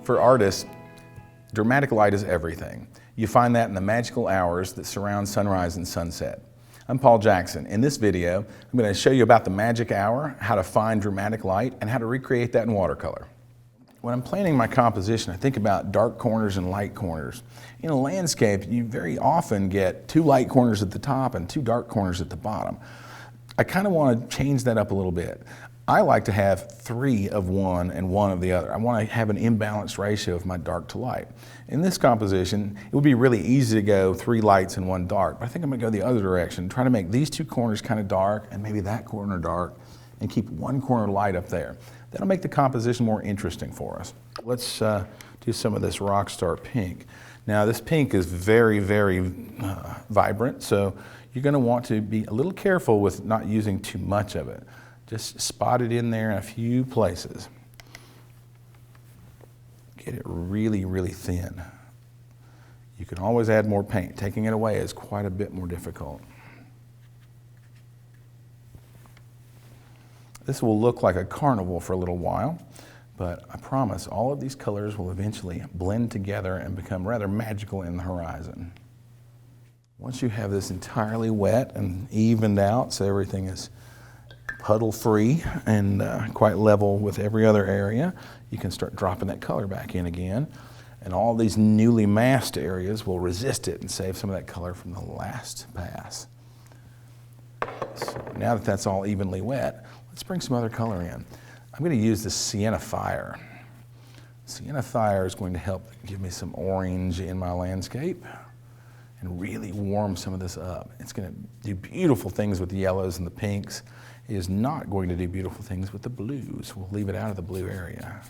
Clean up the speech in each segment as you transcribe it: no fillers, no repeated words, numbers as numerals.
For artists, dramatic light is everything. You find that in the magical hours that surround sunrise and sunset. I'm Paul Jackson. In this video, I'm going to show you about the magic hour, how to find dramatic light, and how to recreate that in watercolor. When I'm planning my composition, I think about dark corners and light corners. In a landscape, you very often get 2 light corners at the top and 2 dark corners at the bottom. I kind of want to change that up a little bit. I like to have 3 of one and 1 of the other. I want to have an imbalanced ratio of my dark to light. In this composition, it would be really easy to go 3 lights and 1 dark, but I think I'm going to go the other direction, try to make these 2 corners kind of dark and maybe that corner dark, and keep 1 corner light up there. That'll make the composition more interesting for us. Let's do some of this Rockstar pink. Now this pink is very, very vibrant, so you're going to want to be a little careful with not using too much of it. Just spot it in there in a few places. Get it really, really thin. You can always add more paint. Taking it away is quite a bit more difficult. This will look like a carnival for a little while, but I promise all of these colors will eventually blend together and become rather magical in the horizon. Once you have this entirely wet and evened out, so everything is puddle free and quite level with every other area, you can start dropping that color back in again, and all these newly masked areas will resist it and save some of that color from the last pass. So now that that's all evenly wet, let's bring some other color in. I'm going to use the Sienna Fire. Sienna Fire is going to help give me some orange in my landscape and really warm some of this up. It's going to do beautiful things with the yellows and the pinks. It is not going to do beautiful things with the blues. We'll leave it out of the blue area.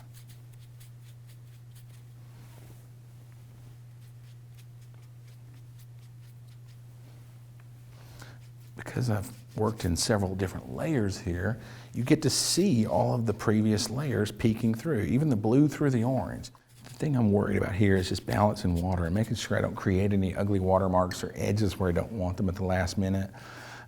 Because I've worked in several different layers here, you get to see all of the previous layers peeking through, even the blue through the orange. The thing I'm worried about here is just balancing water and making sure I don't create any ugly watermarks or edges where I don't want them at the last minute.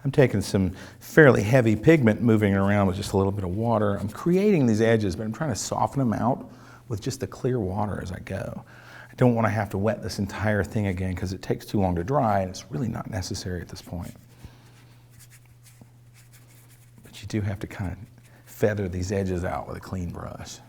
I'm taking some fairly heavy pigment, moving it around with just a little bit of water. I'm creating these edges, but I'm trying to soften them out with just the clear water as I go. I don't want to have to wet this entire thing again because it takes too long to dry, and it's really not necessary at this point. But you do have to kind of feather these edges out with a clean brush.